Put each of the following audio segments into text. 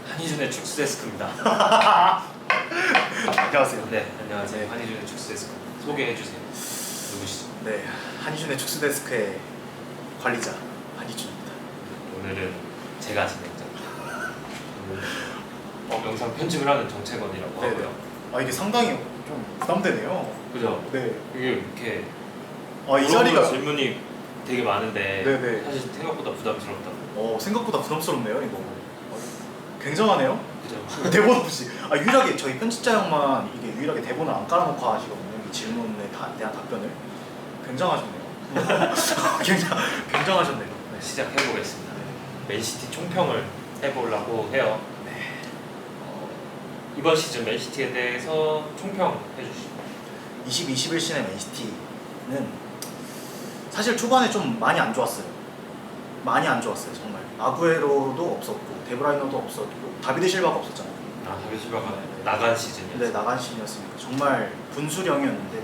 한희준의 축구데스크입니다. 안녕하세요. 네, 안녕하세요. 네. 한희준의 축구데스크 소개해 주세요. 누구시죠? 네, 한희준의 축구데스크의 관리자 한희준입니다. 오늘은 제가 진행자입니다. 영상 편집을 하는 정채건이라고 네네. 하고요. 아 이게 상당히 좀 부담되네요. 그죠? 네. 이게 이렇게 이 자리가 질문이 되게 많은데 네네. 사실 생각보다 부담스럽다고. 생각보다 부담스럽네요 이거. 굉장하네요. 그죠? 대본 없이. 유일하게 저희 편집자 형만 이게 유일하게 대본을 안 깔아놓고 하시거든요. 이 질문에 대한 답변을. 굉장하셨네요. 굉장하셨네요. 네, 시작해 보겠습니다. 맨시티 총평을 해보려고 해요. 네. 이번 시즌 맨시티에 대해서 총평 해주시죠. 20-21 시즌의 맨시티는 사실 초반에 좀 많이 안 좋았어요. 많이 안 좋았어요 정말. 아구에로도 없었고 데브라이너도 없었고 다비드 실바가 없었잖아요. 다비드 실바가 네. 나간 시즌이었어요. 네, 나간 시즌이었으니까 정말 분수령이었는데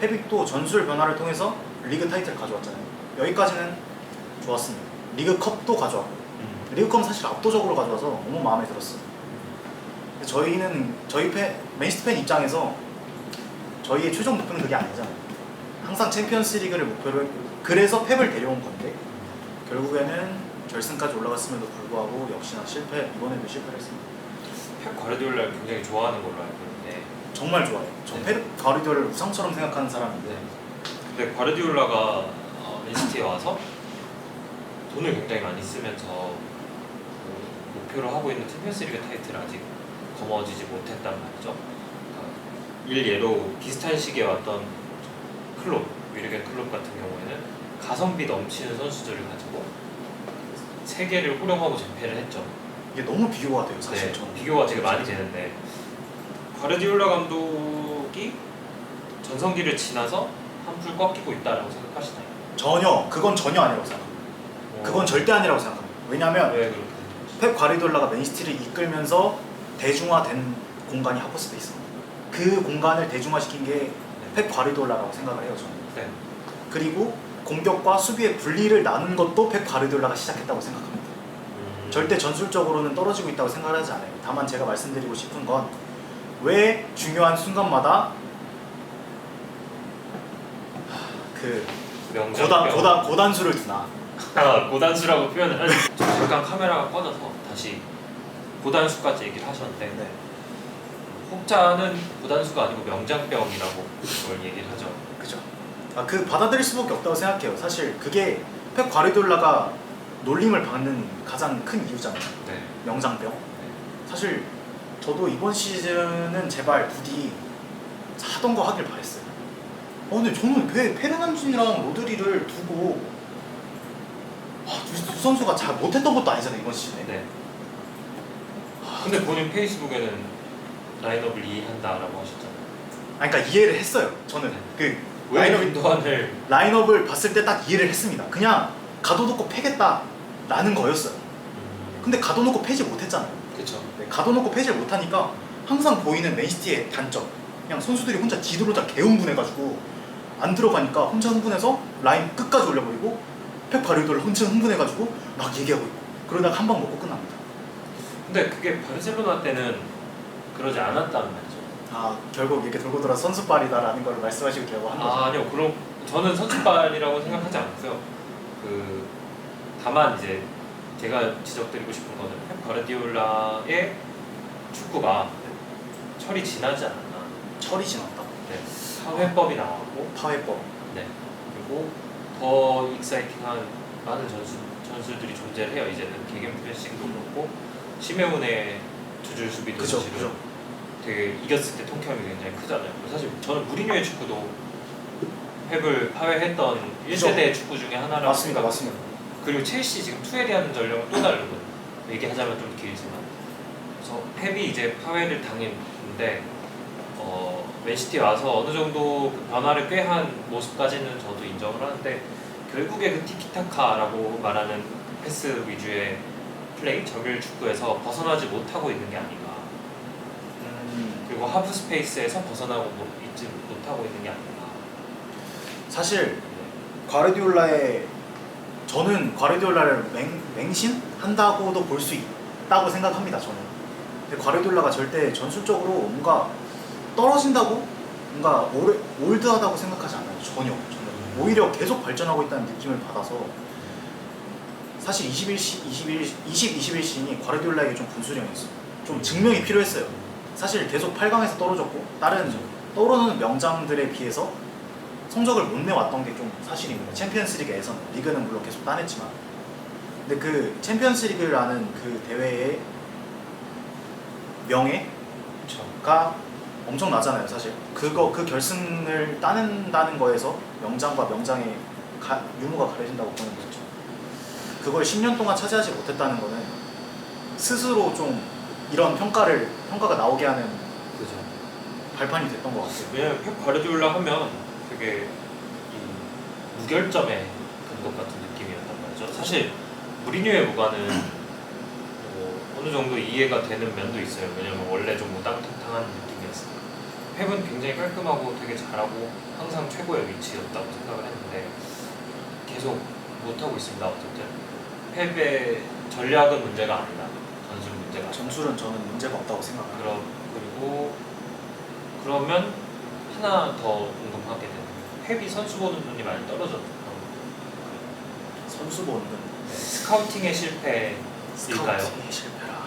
페빅도 전술 변화를 통해서 리그 타이틀 가져왔잖아요. 여기까지는 좋았습니다. 리그컵도 가져왔고 리그컵은 사실 압도적으로 가져와서 너무 마음에 들었어요. 저희는 맨시티 팬 입장에서 저희의 최종 목표는 그게 아니잖아요. 항상 챔피언스 리그를 목표로 했고 그래서 펩을 데려온 건데 결국에는 결승까지 올라갔음에도 불구하고 역시나 이번에도 실패를 했습니다. 펩 과르디올라를 굉장히 좋아하는 걸로 알고 있는데 정말 좋아요. 전 네. 펩 과르디올라를 우상처럼 생각하는 사람인데 근데 과르디올라가 맨시티에 와서 돈을 굉장히 많이 쓰면서 목표로 하고 있는 챔피언스리그 타이틀을 아직 거머쥐지 못했단 말이죠. 일예로 비슷한 시기에 왔던 위르겐 클롭 같은 경우에는 가성비 넘치는 선수들을 가지고 세계를 호령하고 제패를 했죠. 이게 너무 비교가 돼요 사실. 네, 저는. 비교가 되게 많이 되는데 과르디올라 감독이 전성기를 지나서 한풀 꺾이고 있다라고 생각하시나요? 그건 전혀 아니라고 생각합니다. 그건 절대 아니라고 생각합니다. 왜냐하면 왜 그렇게 펩 과르디올라가 맨시티를 이끌면서 대중화된 공간이 하프스페이스입니다. 그 공간을 대중화시킨 게 펩 과르디올라라고 생각을 해요 저는. 네. 그리고 공격과 수비의 분리를 나눈 것도 펩 과르디올라가 시작했다고 생각합니다. 절대 전술적으로는 떨어지고 있다고 생각하지 않아요. 다만 제가 말씀드리고 싶은 건 왜 중요한 순간마다 그 고단수를 두나. 고단수라고 표현을 하죠. 잠깐 카메라가 꺼져서 다시 고단수까지 얘기를 하셨는데 네. 혹자는 고단수가 아니고 명장병이라고 그걸 얘기를 하죠. 그죠. 그 받아들일 수밖에 없다고 생각해요. 사실 그게 펩 과르디올라가 놀림을 받는 가장 큰 이유잖아요. 네. 명장병. 사실 저도 이번 시즌은 제발 부디 하던 거 하길 바랬어요. 근데 저는 왜 페르난준이랑 로드리를 두고 두 선수가 잘 못했던 것도 아니잖아요 이번 시즌에. 네. 근데 본인 페이스북에는 라인업을 이해한다라고 하셨잖아요. 그러니까 이해를 했어요. 저는 그 왜 윤도환을 라인업을 봤을 때 딱 이해를 했습니다. 그냥 가둬놓고 패겠다라는 거였어요. 근데 가둬놓고 패지 못했잖아요. 그렇죠. 네, 가둬놓고 패지를 못하니까 항상 보이는 맨시티의 단점, 그냥 선수들이 혼자 뒤돌아다 개흥분해가지고 안 들어가니까 혼자 흥분해서 라인 끝까지 올려버리고 펩 과르디올라 혼자 흥분해가지고 막 얘기하고 있고 그러다가 한 방 먹고 끝납니다. 근데 그게 바르셀로나 때는 그러지 않았다는 말이죠. 결국 이렇게 돌고 돌아 선수빨이다라는 걸 말씀하시려고 한 거죠. 아니요. 그럼 저는 선수빨이라고 생각하지 않고요. 다만 이제 제가 지적드리고 싶은 거는 펩 과르디올라의 축구가 철이 지나지 않았나. 철이 지났다. 네. 파회법이 나왔고, 파회법. 네. 그리고 더 익사이팅한 많은 전술들이 존재를 해요. 이제는 개겐 프레싱도 그렇고 시메온의 두 줄 수비도 그죠, 사실은 그죠. 되게 이겼을 때 통쾌함이 굉장히 크잖아요. 사실 저는 무리뉴의 축구도 펩을 파회했던 1세대 축구 중에 하나라고 맞습니다, 생각해요. 맞습니다. 그리고 첼시 지금 투에리 하는 전력은 또 다르거든요. 얘기하자면 좀 길지만 그래서 펩이 이제 파회를 당했는데 맨시티에 와서 어느 정도 그 변화를 꾀한 모습까지는 저도 인정을 하는데 결국에 그 티키타카라고 말하는 패스 위주의 플레이, 정밀 축구에서 벗어나지 못하고 있는 게 아닌가. 그리고 하프 스페이스에서 벗어나고 있지 못하고 있는 게 아닌가. 사실 저는 과르디올라를 맹신한다고도 볼 수 있다고 생각합니다 저는. 근데 과르디올라가 절대 전술적으로 뭔가 떨어진다고 뭔가 올드하다고 생각하지 않아요. 전혀. 저는 오히려 계속 발전하고 있다는 느낌을 받아서 사실 21시즌이 과르디올라에게 좀 분수령이었어요. 좀 증명이 필요했어요. 사실 계속 8강에서 떨어졌고 다른 떠오르는 명장들에 비해서 성적을 못 내왔던 게 좀 사실입니다. 챔피언스리그에서는 리그는 물론 계속 따냈지만 근데 그 챔피언스리그라는 그 대회의 명예가 엄청 나잖아요 사실. 그 결승을 따낸다는 거에서 명장과 명장의 유무가 가려진다고 보는 거죠. 그걸 10년 동안 차지하지 못했다는 거는 스스로 좀 이런 평가가 나오게 하는 그죠. 발판이 됐던 것 같아요. 왜냐면 펩 과르디올라 하면 되게 이 무결점의 감독 같은 느낌이었단 말이죠. 사실 무리뉴의 무관은 어느 정도 이해가 되는 면도 있어요. 왜냐면 원래 좀 우당탕탕한 느낌이었어요. 펩은 굉장히 깔끔하고 되게 잘하고 항상 최고의 위치였다고 생각을 했는데 계속 못하고 있습니다. 어쨌든 펩의 전략은 문제가 아니다. 전술 문제가 아니다. 전술은 저는 문제가 없다고 생각합니다. 그리고 그러면 하나 더 궁금하게 되는 펩이 선수 보는 눈이 많이 떨어졌던 선수 보는 건 스카우팅의 실패일까요? 스카우팅의 실패라.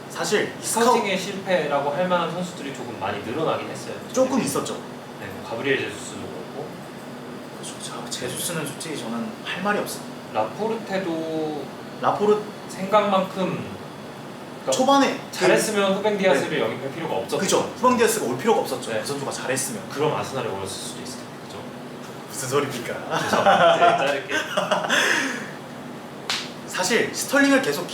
사실 스카우팅의 실패라고 할 만한 선수들이 조금 많이 늘어나긴 했어요. 조금 있었죠. 네, 뭐 가브리엘 제수스도 그렇고 그렇죠. 제수스는 솔직히 저는 할 말이 없어요. 라포르테도 생각만큼 그러니까 초반에 잘했으면 후벤 디아스를 영입할 필요가 없었죠. 그죠. 후방 디아스가 올 필요가 없었죠. 네. 그 선수가 잘했으면. 그럼 아스날에 올랐을 수도 있을 텐데, 그죠? 무슨 소리입니까? 그래서 이제 짧게 사실 스털링을 계속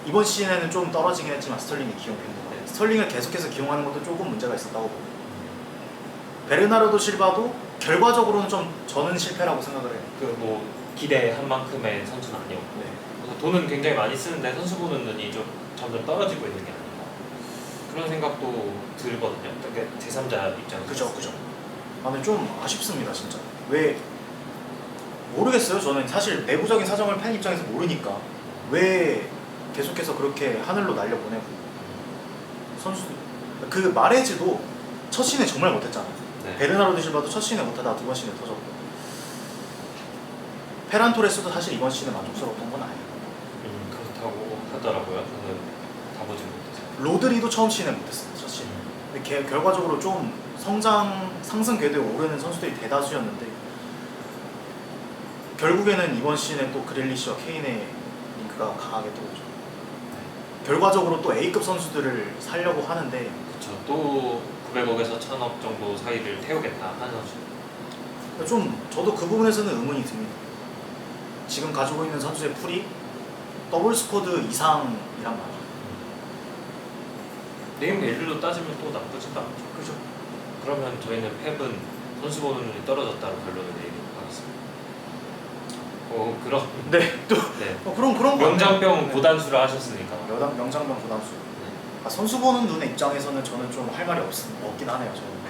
이번 시즌에는 좀 떨어지긴 했지만 스털링이 기용했는데 스털링을 계속해서 기용하는 것도 조금 문제가 있었다고 봅니다. 베르나르도 실바도 결과적으로는 좀 저는 실패라고 생각을 해요. 그 뭐 기대한 만큼의 선수는 아니었고 네. 그래서 돈은 굉장히 많이 쓰는데 선수 보는 눈이 좀 점점 떨어지고 있는 게 아닌가 그런 생각도 들거든요. 그러니까 제3자 입장에서. 그죠. 나는 좀 아쉽습니다 진짜. 왜 모르겠어요. 저는 사실 내부적인 사정을 팬 입장에서 모르니까 왜 계속해서 그렇게 하늘로 날려보내고 선수들 그 마레즈도 첫 시즌에 정말 못했잖아요. 네. 베르나르도 실바도 첫 시즌에 못하다가 두 번 시즌에 터졌고 페란 토레스도 사실 이번 시즌에 만족스러웠던 건 아니에요. 그렇다고 하더라고요. 저는 다 보지 못해서. 로드리도 처음 시즌에 못했어요. 첫 시즌. 근데 결과적으로 좀 상승 궤도에 오르는 선수들이 대다수였는데 결국에는 이번 시즌에 또 그릴리시와 케인의 링크가 강하게 떠오르죠. 결과적으로 또 A급 선수들을 살려고 하는데 그렇죠. 또 900억에서 1000억 정도 사이를 태우겠다 하는 선수. 좀 저도 그 부분에서는 의문이 듭니다. 지금 가지고 있는 선수의 풀이 더블 스쿼드 이상이란 말이죠. 네임 밸류로 따지면 또 나쁘지도 않죠. 그죠? 그러면 저희는 펩은 선수 보는 눈이 떨어졌다는 결론을 내리겠습니다. 그럼 네, 또 네. 그런 거 명장병 고단수를 하셨으니까. 명장병 고단수. 선수 보는 눈의 입장에서는 저는 좀 할 말이 없긴 하네요. 저는.